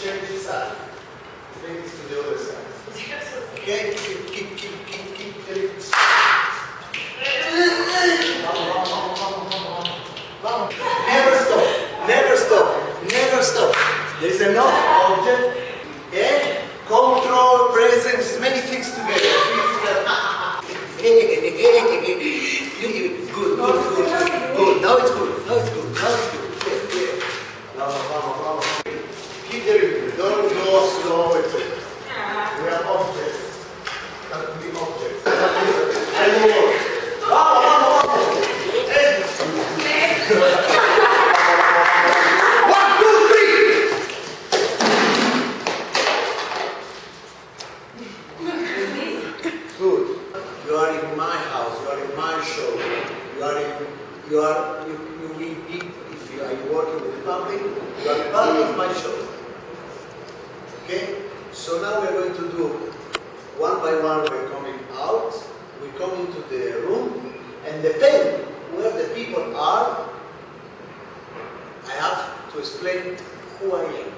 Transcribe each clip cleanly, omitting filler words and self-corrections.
change the side. Bring this to the other side. Okay? Keep. Never stop. There's enough object. Okay? Control, presence, many things together. Good. Now it's good. Vamos. Keep the rhythm. Don't go slow, etc. We are objects. Have to be objects. And more. Vamos. 1, 2, 3. Good. You are in my house. You are in my show. You will be, if you are working with the public, you are part of my show. Okay? So now we're going to do one by one. We're coming out, we come into the room, and depending where the people are, I have to explain who I am.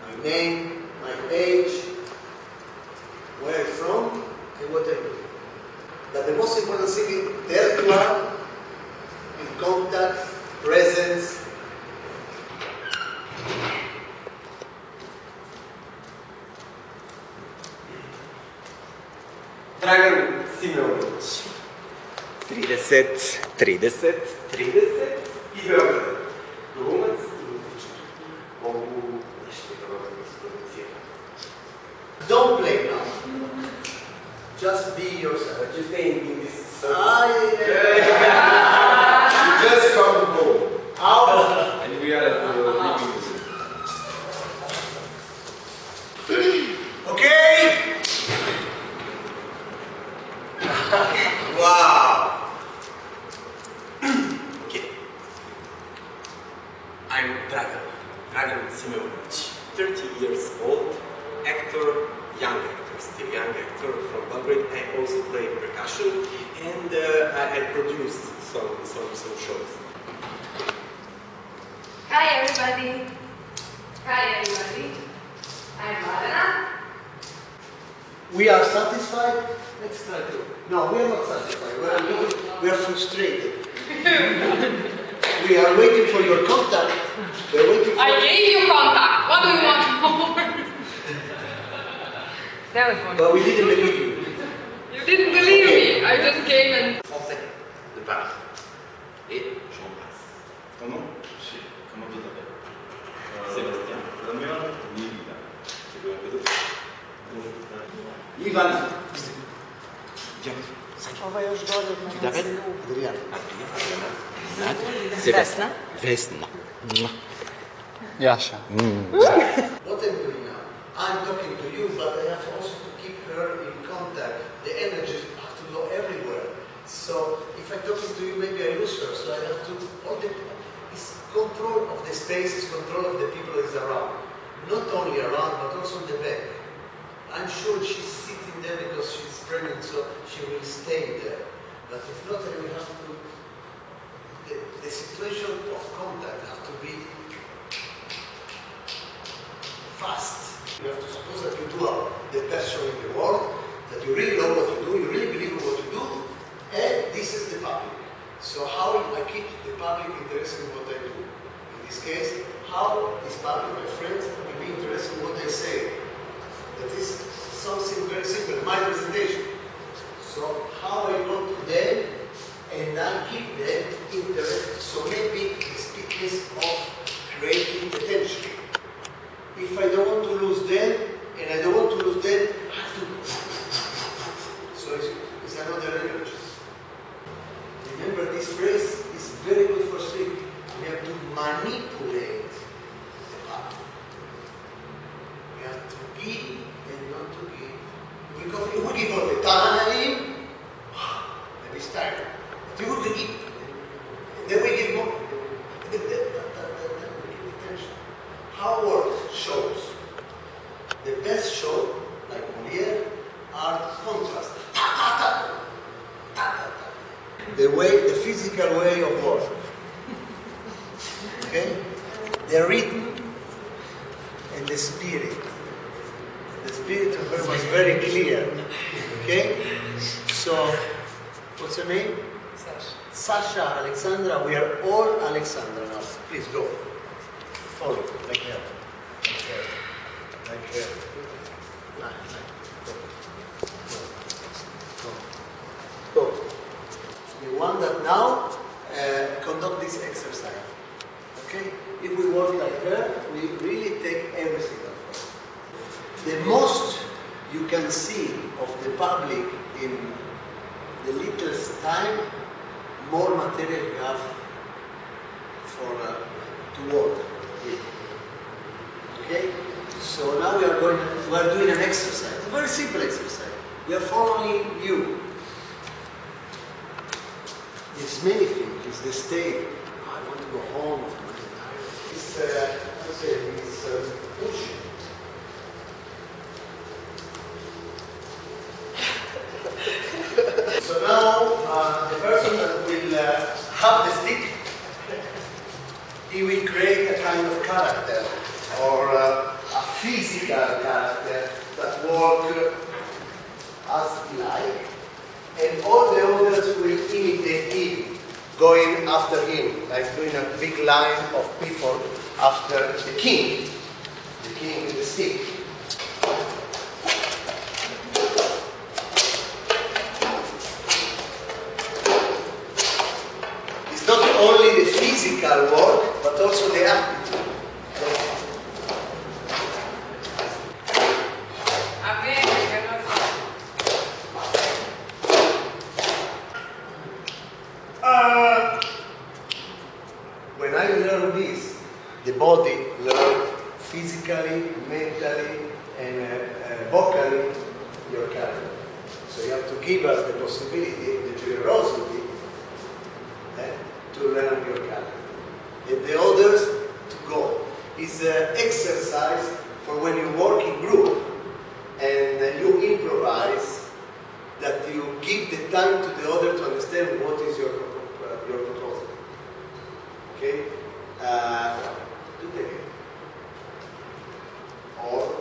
My name, my age, where I'm from, and what I do. But the most important thing is there you are, in contact, presence. Dragan Simeonović. 30 i Beograd. Glumac i muzičar. Mogu nešto da vam isproducirati. Don't play now. Just be yourself. Just stay in this circle. You just come and go. Out. And we are at the living Okay? Wow. Okay. I'm Dragan Simeonović, 30 years old, actor, young actor, still young actor from Belgrade. I also play percussion and I produced some shows. Hi everybody. I'm Marana. We are satisfied? Let's try to. No, we are not satisfied. We are frustrated. We are waiting for your contact. We are waiting for. I gave you contact. What do you want more? Telephone. But we didn't believe you. You didn't believe me. I just came and. Français de Paris. Et j'en passe. Ton nom? Si. Comment tu t'appelles? Sébastien. Roméo? Nivida. C'est quoi un peu d'autre? Ivan. Adrian. Sébastien. Vesna. Jascha. What I'm doing now, I'm talking to you, but I have also to keep her in contact. The energies have to go everywhere. So if I'm talking to you, maybe I lose her. So I have to, it's control of the space, it's control of the people that is around. Not only around, but also in the back. I'm sure she's sitting there because she's pregnant, so she will stay there. But if not, I will have to, the situation of contact have to be fast. You have to suppose that you do the best show in the world, that you really know what you do, you really believe in what you do, and this is the public. So how I keep the public interested in what I do? In this case, how this public, my friends, will be interested in what I say? That is something very simple, my presentation. So how I go to them and I keep them interested. So maybe the speakers of creating attention. If I don't want to lose them, and I don't want to lose them, I have to. So it's another energy. Remember, this phrase is very good for sleep. We have to manipulate the body. We have to give and not to give. We give all the time. Maybe it's tired. But we will give. And then we give more. And then we give attention. How works shows? The best show, like Molière, are contrast. The physical way of work. Okay? The rhythm. and the spirit. The spirit of her was very clear. Okay? So, what's her name? Sasha. Sasha, Alexandra, we are all Alexandra now. Please go. Follow, like her. Like her. Like her. Like. Go. Go. We want that now conduct this exercise. Okay? If we work like her, we really take everything of her. The most you can see of the public in the little time, more material you have for to work with. Okay? So now we are doing an exercise, a very simple exercise. We are following you. It's many things. It's the state. I want to go home. It's push. So now the person that will have the stick, he will create a kind of character or a physical character that work as he like, and all the others will imitate him, going after him, like doing a big line of people after the king with the stick. It's not only the physical work, but also the attitude. When I learn this, the body learns physically, mentally, and vocally your character. So you have to give us the possibility, the generosity, to learn your character. And the others to go. It's an exercise for when you work in group and you improvise, that you give the time to the other to understand what is your proposal. Okay? Do it again. Or,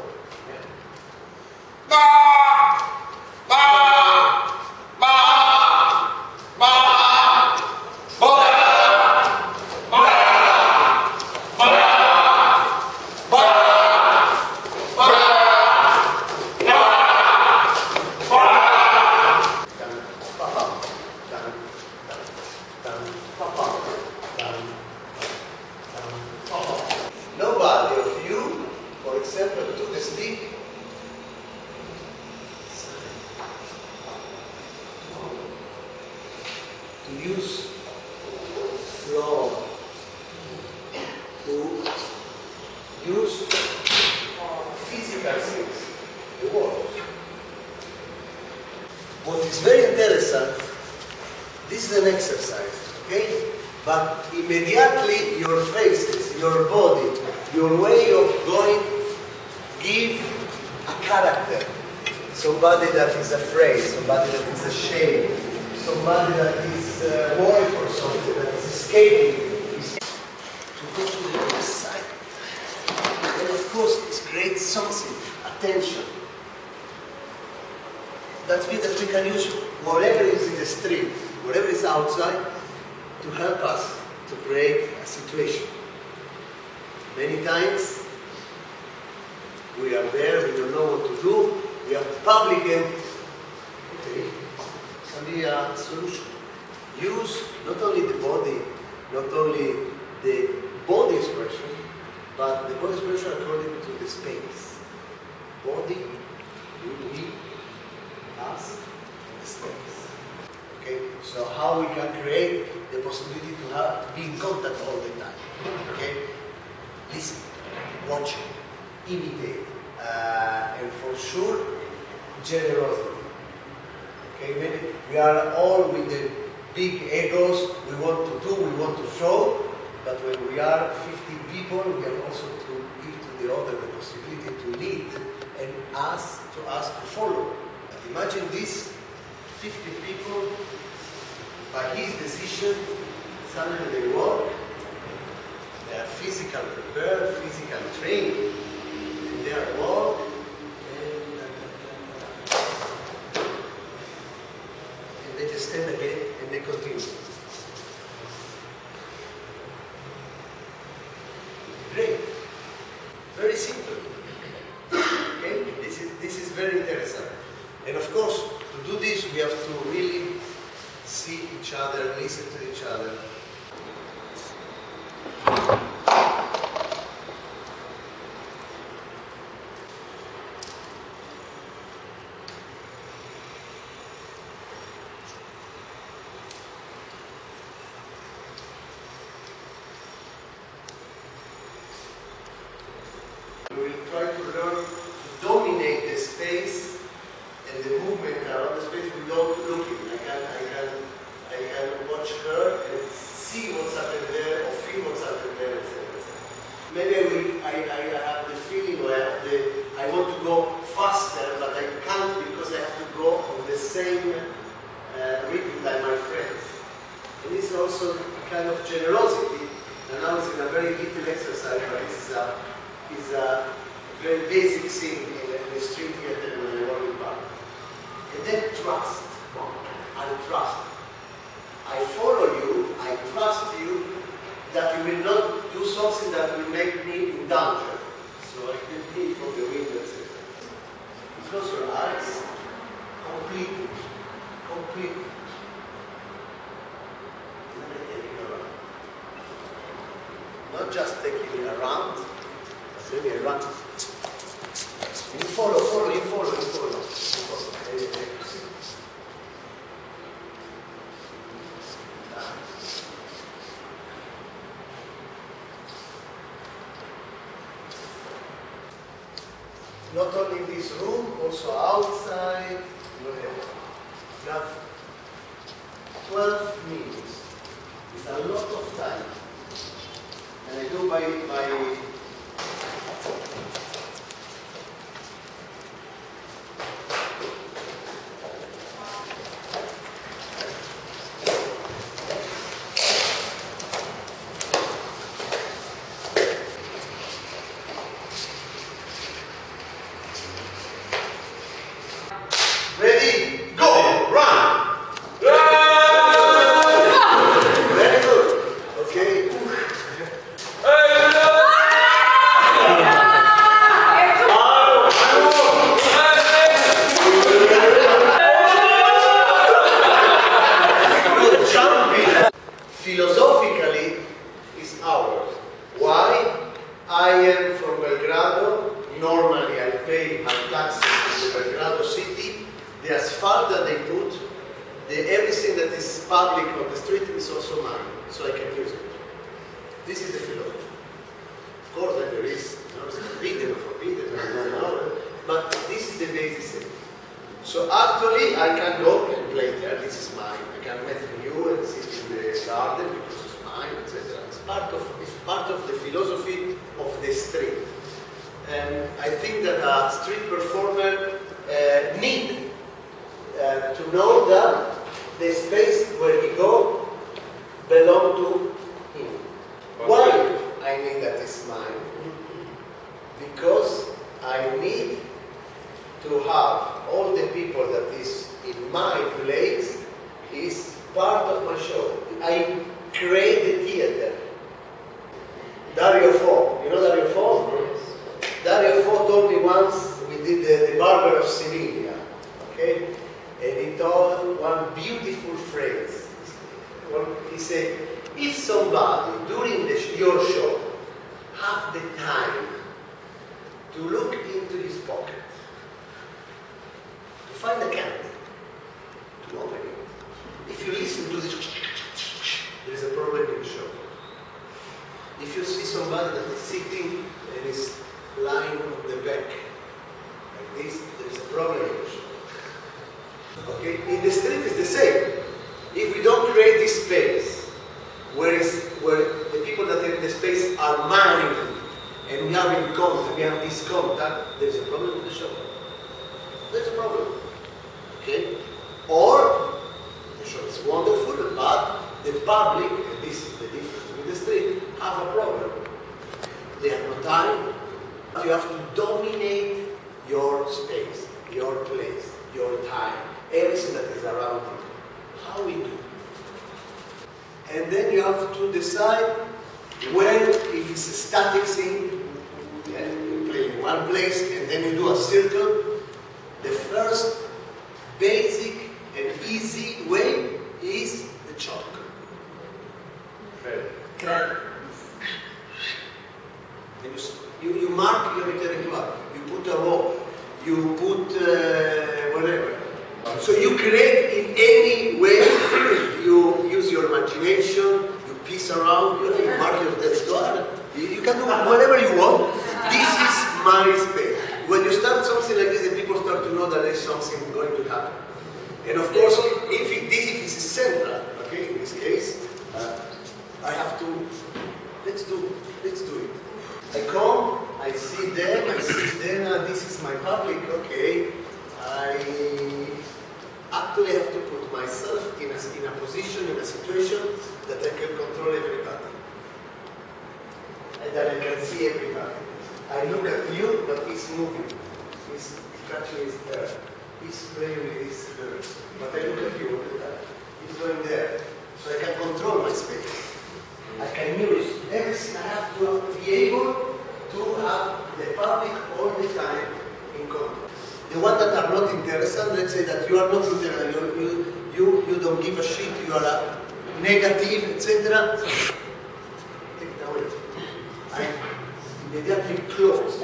nobody of you, for example, took the stick to use flow, to use physical things, the world. What is very interesting, this is an exercise, okay? But immediately your faces, your body, your way of going, give a character. Somebody that is afraid, somebody that is ashamed, somebody that is worried for something, that is escaping. To go to the other side. And of course it creates something, attention. That means that we can use whatever is in the street, whatever is outside, to help us to create a situation. Many times we are there, we don't know what to do, we have the public and okay, can be a solution. Use not only the body, not only the body expression, but the body expression according to the space. Body, you, we, us, and the space. Okay, so how we can create the possibility to be in contact all the time. Okay, listen, watching, imitate, and for sure, generosity. Okay, we are all with the big egos. We want to do, we want to show, but when we are 50 people, we have also to give to the other the possibility to lead and ask to follow. But imagine this. 50 people, by his decision, suddenly they work, they are physically prepared, physically trained, very simple. Okay? This is very interesting. And of course, to do this, we have to really see each other, listen to each other. We will try to learn to dominate the space and the movement around the space without looking. I can watch her and see what's happening there or feel what's happening there, etc. Maybe I have the feeling or I want to go faster, but I can't because I have to go on the same rhythm like my friends. And this is also a kind of generosity. And now it's in a very little exercise, but this is a very basic thing in the street theater and in the working park. And then trust. I trust. I follow you, I trust you that you will not do something that will make me in danger. So I can be from the window, etc. Close your eyes completely. Completely. And then take it around. Not just taking it around, but maybe around. You follow. Not only in this room, also outside. You have 12 minutes. It's a lot of time. And I do by ready, go, run! Very good. Okay. Jumping philosophically is ours. Why? I am from Belgrado. Normally I pay my taxes in the Belgrado city. The asphalt that they put, everything that is public on the street is also mine, so I can use it. This is the philosophy. Of course, then there is forbidden, but this is the basis thing. So actually, I can go and play there. This is mine. I can meet you and sit in the garden because it's mine, etc. It's part of the philosophy of the street. And I think that a street performer needs to know that the space where he goes belongs to him. Why I mean that it's mine? Because I need to have all the people that is in my place is part of my show. I create the theater. Dario Fo, you know Dario Fo? Yes. Dario Fo told me once, we did the Barber of Sevilla, okay? And he told one beautiful phrase. He said, if somebody during your show have the time to look into his pocket, to find a candy, to open it, if you listen to this, there is a problem in the show. If you see somebody that is sitting and is lying on the back, like this, there is a problem in the show. Okay, in the street it's the same. If we don't create this space, where the people that are in the space are mine, and we have in contact, we have this contact, there's a problem with the show. There's a problem. Okay? Or the show is wonderful, but the public, and this is the difference with the street, have a problem. They have no time. You have to dominate your space, your place, your time, everything that is around you. How we do. And then you have to decide where, if it's a static thing, yeah, you one place and then you do a circle, the first basic and easy way is the chalk. Okay. You mark your territory. You put a rope. You put whatever. So you create in any way. You use your imagination. You piece around. You mark your territory. You can do whatever you want. This is my space. When you start something like this, the people start to know that there is something going to happen. And of course, if this is central, okay, in this case, I have to. Let's do it. I come, I see them, this is my public, okay. I actually have to put myself in a position, in a situation that I can control everybody. And that I can see everybody. I look at you, but he's moving. He's touching his hair. He's playing with his hair. But I look at you, he's going there. So I can control my space. I can use everything. I have to be able to have the public all the time in control. The ones that are not interested, let's say that you are not interested, you don't give a shit, you are a negative, etc. Take it away. I immediately close.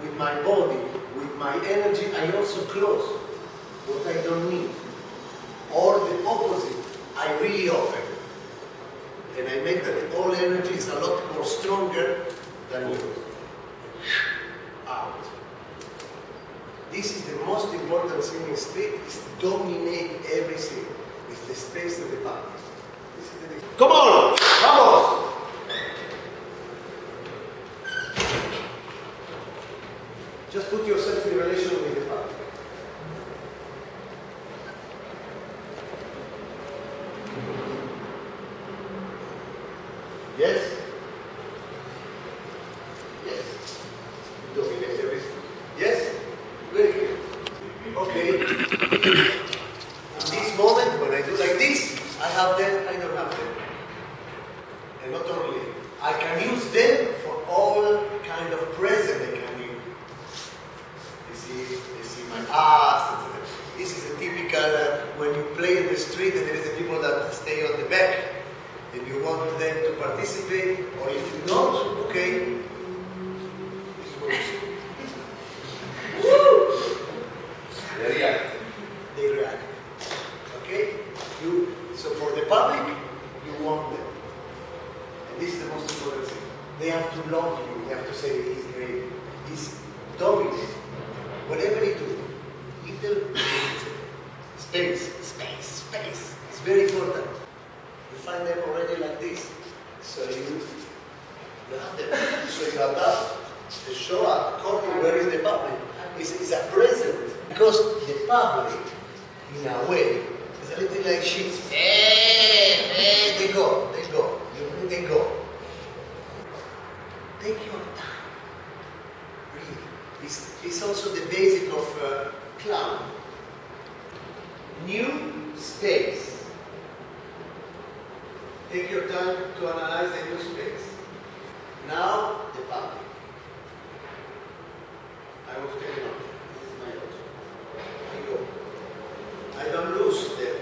With my body, with my energy, I also close what I don't need. Or the opposite, I really open. And I make that all energy is a lot more stronger than yours. Out. This is the most important thing in street, is dominate everything. It's the space of the public. Come on! Vamos! Just put yourself in relation with the public. Yes? Yes. Dominate everything. Yes? Very good. Okay. In this moment, when I do like this, I have them, I don't have them. And not only, I can use them for all kind of present I can use. You see my ass, etc. This is a typical, when you play in the street and there is a people that stay on the back. If you want them to participate, or if you not, okay. This is what you see. Woo! They react. They react. Okay? So for the public, you want them. And this is the most important thing. They have to love you. They have to say, he's great. He's dominant. Whatever you do, little space. It's very important. You find them already like this. So you have them. So you adapt the show up according to where is the public. It's a present. Because the public, in a way, is a little like sheep. They go. They go. Take your time. Breathe. It's also the basic of clown. New space. Take your time to analyze the new space. Now, the public. I want to take it on. This is my object. I go. I don't lose them.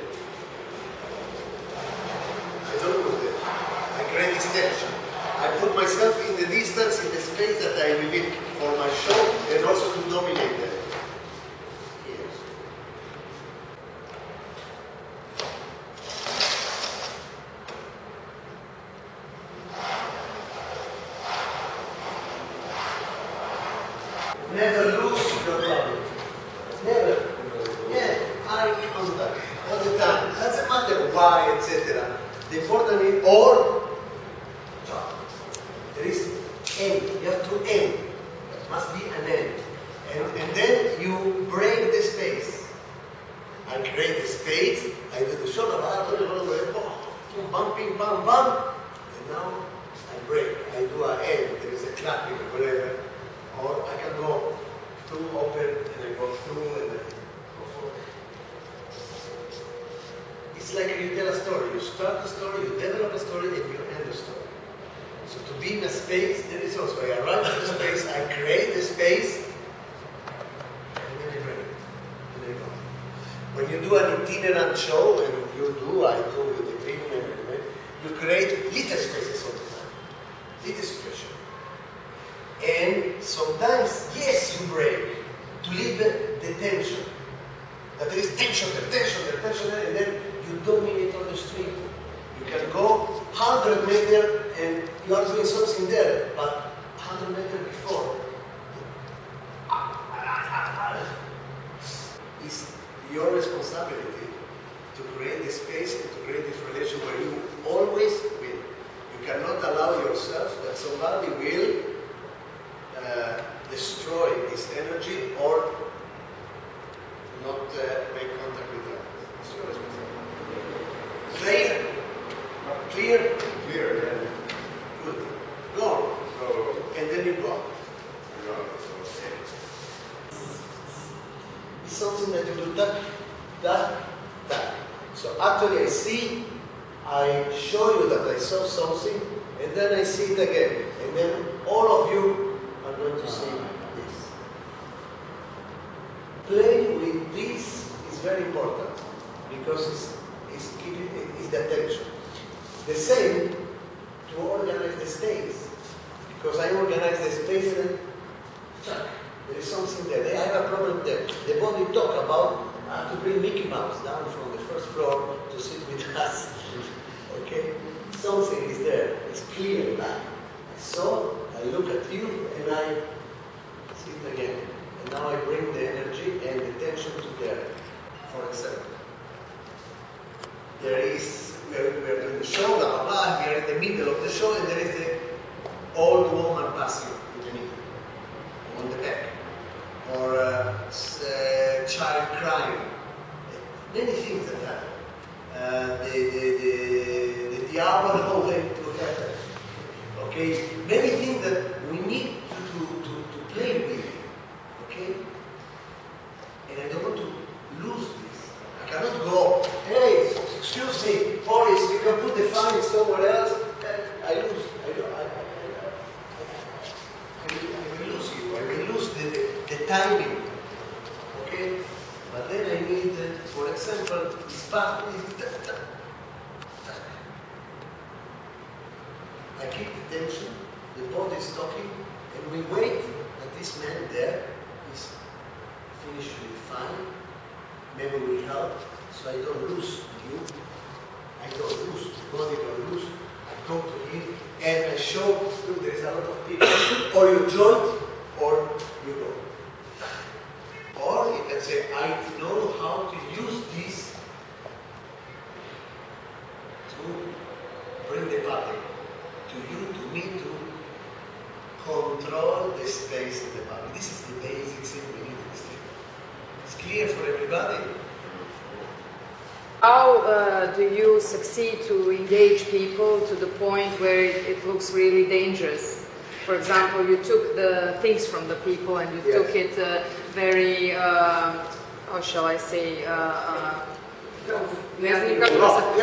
I create this tension. I put myself in the distance, in the space that I will need for my show, and also to dominate them. Yes. Never lose your problem. Never. Yeah, eye contact all the time. Doesn't matter why, etc. The important is there is end. You have to end. There must be an end. And then you break the space. I create the space. I do the shoulder, bumping, bam, bam. And now I break. I do an end. There is a clapping or whatever. Or I can go through, open, and I go through, and I go forward. It's like you tell a story. You start a story, you develop a story, and you end the story. So to be in a space, there is also, I arrive at the space, I create the space. itinerant show, and you do, I do with the team, you create little spaces all the time, little situation. And sometimes, yes, you break to leave the tension. That there is tension there, and then you dominate on the street. You can go 100 meters and you are doing something there, but 100 meters before, it's your responsibility to create this space and to create this relation where you always win. You cannot allow yourself that somebody will destroy this energy or not make contact with them. It's your responsibility. Clear? Clear? Clear, yeah. Good. Go. So, And then you go. It's something that you do tuck, tuck, tuck. So actually I show you that I saw something, and then I see it again. And then all of you are going to see this. Playing with this is very important because it's the attention. The same to organize the space, because I organize the space and then there is something there. I have a problem there. The body talk about I have to bring Mickey Mouse down from the first floor to sit with us. Okay? Something is there. It's clear now. So I look at you and I sit again. And now I bring the energy and the tension to there. For example, we are doing the show, blah, blah, blah. We are in the middle of the show and there is the old woman passing in the middle, on the back. Or a child crying. Many things that happen. The diablo went to heaven. Okay? Many things that we need to play with. Okay? And I don't want to lose this. I cannot go, hey, excuse me, Boris, you can put the fine somewhere else. I lose. I will lose you. I will lose the timing. Okay? But then I need, for example, this part. I keep the tension, the body is talking, and we wait that this man there is finished with fine. Maybe we help, so I don't lose you. I don't lose, the body don't lose. I go to him and I show, look, there is a lot of people. Or you join, or you go. Or you can say, I know how to use this to bring the public to you, to me, to control the space in the public. This is the basic thing we need in this thing. It's clear for everybody. How do you succeed to engage people to the point where it looks really dangerous? For example, you took the things from the people and you took it very, how shall I say, very roughly,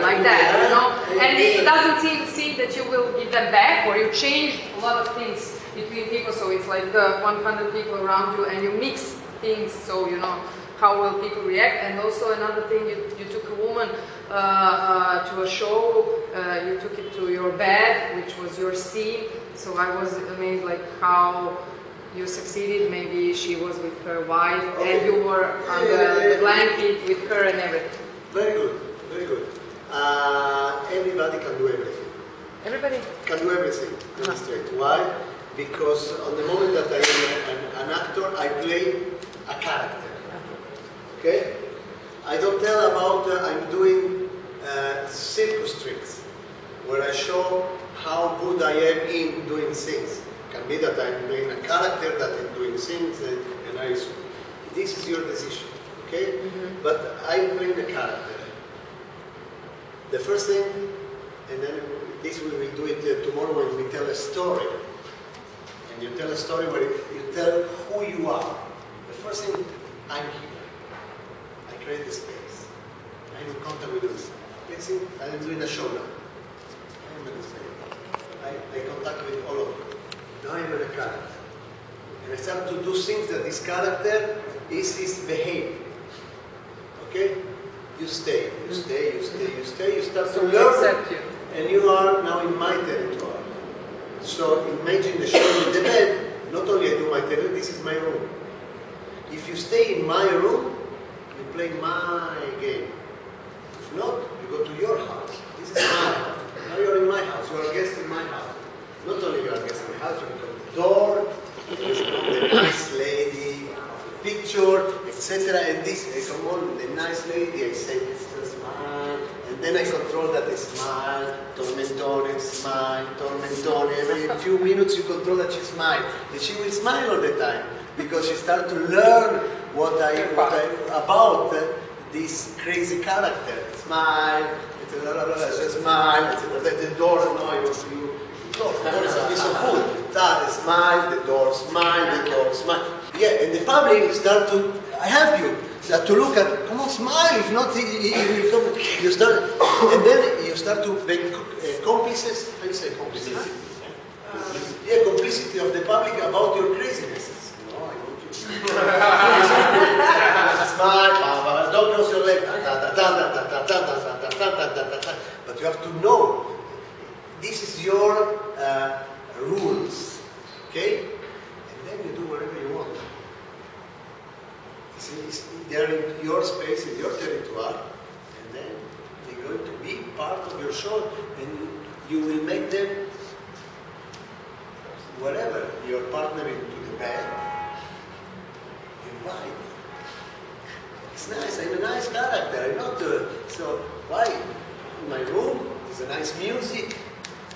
like that, you know. And it doesn't seem that you will give them back, or you change a lot of things between people. So it's like 100 people around you, and you mix things. So you know how will people react. And also another thing, you took a woman to a show. You took it to your bed, which was your scene. So I was amazed, like how you succeeded. Maybe she was with her wife, and you were under the blanket with her and everything. Very good, very good. Everybody can do everything. Everybody can do everything. Demonstrate. Why? Because on the moment that I am an actor, I play a character. Okay? I don't tell about I'm doing circus tricks, where I show how good I am in doing things. Can be that I'm playing a character that I'm doing things, and this is your decision, okay? But I'm playing a character. The first thing, and then this we will do it tomorrow when we tell a story. And you tell a story where you tell who you are. The first thing, I'm here. I create the space. I'm in contact with this. Listen, I'm doing a show now. I'm in the space. I contact with all of you. Now I'm in a character. And I start to do things that this character is his behavior. Okay? You stay, you stay, you stay, you stay, you start to So we learn, accept you. and you are now in my territory. So imagine the show in the bed, not only I do my territory, this is my room. If you stay in my room, you play my game. If not, you go to your house. This is my house. Now you're in my house, you're a guest in my house. Not only you're a guest in my house, you become the door, the nice lady, picture, etc. And this, come on, the nice lady, I say, smile, and then I control that they smile, tormentone, smile, tormentone. Every few minutes you control that she smiles. And she will smile all the time, because she starts to learn about this crazy character. Smile, smile, the door, no, you the door is a piece of food. Smile, the door, smile. Yeah, and the public start to help you, to look at, come on, smile, if not, you start, and then you start to make complices, how do you say complices? Yeah, complicity of the public about your crazinesses. No, I want you. Smile, don't close your leg, but you have to know, this is your rules, okay? And then you do whatever you want. They are in your space, in your territory, and then they're going to be part of your show, and you will make them whatever, your partner into the bed, invite. It's nice, I'm a nice character, I'm not, so why? In my room, there's a nice music,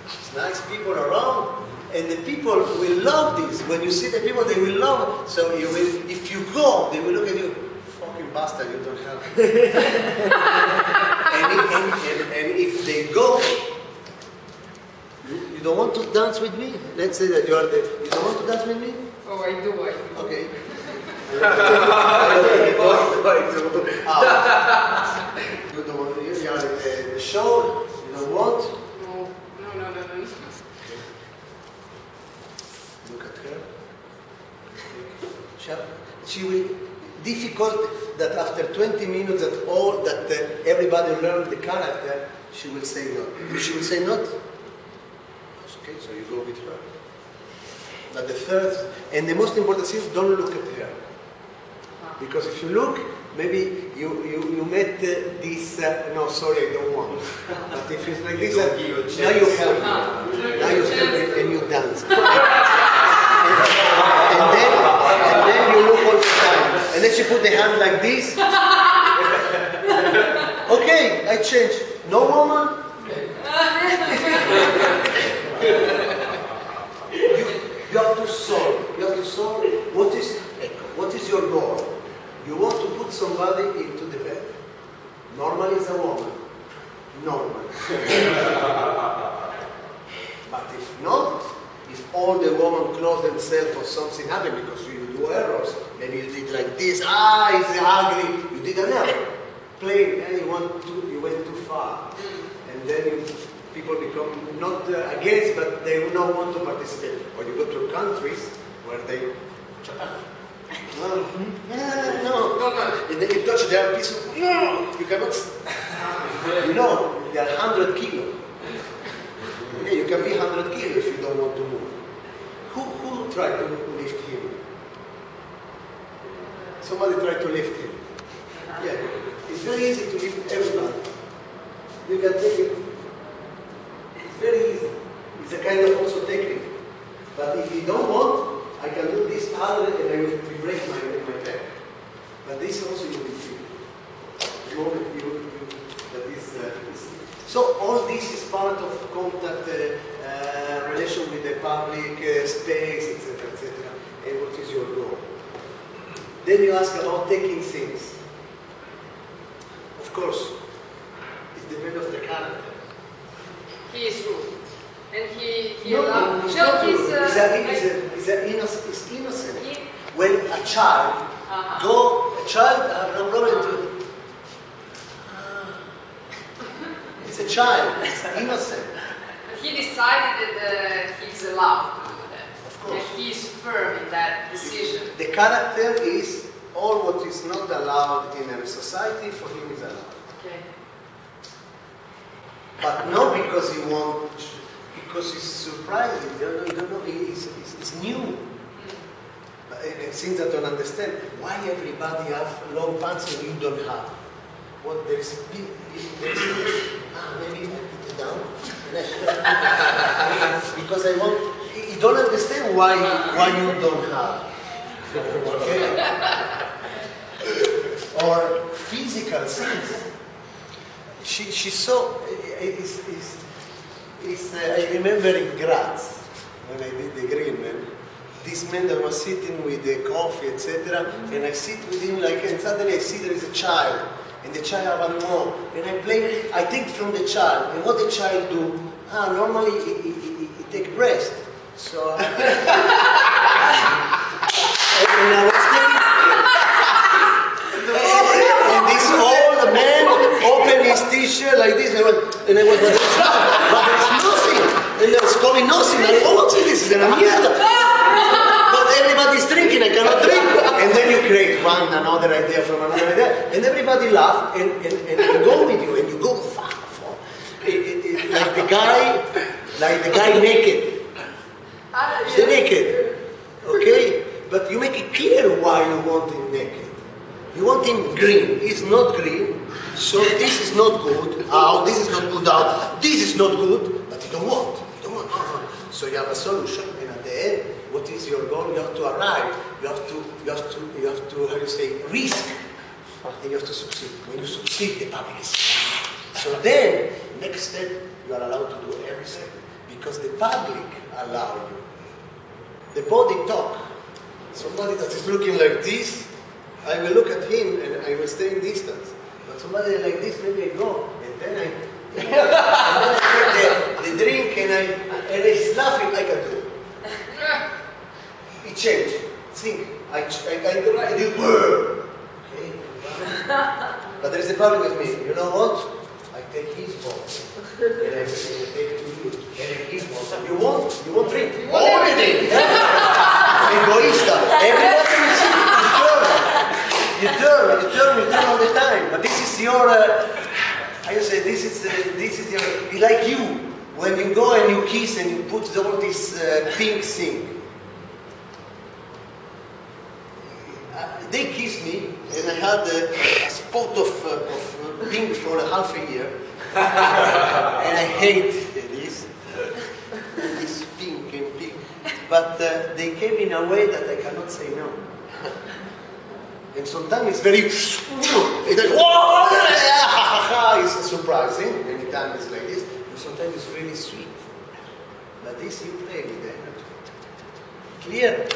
there's nice people around, and the people will love this. When you see the people, they will love it. So you will, if you go, they will look at you, fucking bastard, you don't have it. and if they go, you don't want to dance with me? Let's say that you are there. You don't want to dance with me? Oh, I do. Okay. You don't want to, you are at the show, you don't want? No. Look at her. She will, difficult that after 20 minutes that everybody learned the character, she will say no. If she will say no, okay, so you go with her. But the third, and the most important thing is don't look at her. Because if you look, maybe you met this, no, sorry, I don't want. But if it's like this, now you help me. Now you help me and you dance. and then you look all the time. And then she put the hand like this. Okay, I change. No woman? You have to solve. You have to solve what is your goal. You want to put somebody into the bed. Normally it's a woman. Normal. But if not, if all the women close themselves or something happened because you do errors, maybe you did like this, it's ugly, you did an error. Play, and you went too far. And then people become not against, but they will not want to participate. Or you go to countries where they, Japan. No. And then you touch their piece of, you cannot, they are 100 kilos. Yeah, you can be 100 kilos if you don't want to move. Who tried to lift him? Somebody tried to lift him. Yeah, it's very easy to lift everybody. You can take it. It's very easy. It's a kind of also technique. But if you don't want, I can do this 100 and I will break my back. But this also you will feel. The moment that is. So all this is part of contact, relation with the public space, etc., etc. And what is your goal? Then you ask about taking things. Of course, it depends on the character. He is rude. And he He's innocent. When a child have no problem to. It's a child. It's innocent. He decided that he's allowed to do that. Of course. And he's firm in that decision. The character is all what is not allowed in a society, for him is allowed. Okay. But not because he wants, because he's surprised, you don't know, it's new. And things that don't understand, why everybody have long pants and you don't have? Well, there's a big, maybe I put it down. Because I want, you don't understand why you don't have. Okay? Or physical things. She saw, I remember in Graz, when I did the Green Man, this man that was sitting with the coffee, etc., and I sit with him like, and suddenly I see there is a child, and the child have a more, and I take from the child, and what the child do? Normally he take breast, so. And I was thinking, and this old man opened his t-shirt like this, and I went, but there's nothing, and there's calling nothing, I go, what's this? And I'm here. Everybody's drinking, I cannot drink. And then you create another idea from another idea, and everybody laugh and go with you, and you go far. Like the guy naked. The naked. Okay? But you make it clear why you want him naked. You want him green. He's not green, so this is not good. This is not good. This is not good, but you don't want. So you have a solution, and at the end, what is your goal? You have to arrive. You have to, how do you say, risk. And you have to succeed. When you succeed, the public is. So then, next step, you are allowed to do everything. Because the public allow you. The body talk. Somebody that is looking like this, I will look at him and I will stay in distance. But somebody like this, maybe I go. And then I take the drink and he's laughing, I can do it. It changed. Think. I do. Okay. But there is a problem with me. You know what? I take his voice. And I take to you. And his voice. You won't drink. Already. Egoista. Everybody will see. You turn all the time. But this is your. I say this is your. It's like you. When you go and you kiss and you put all this pink thing. They kissed me, and I had a spot of pink for half a year, and I hate this pink and pink. But they came in a way that I cannot say no. And sometimes it's very, it's like, whoa, it's surprising. Many times it's like this, and sometimes it's really sweet. But this you play with them. Clear.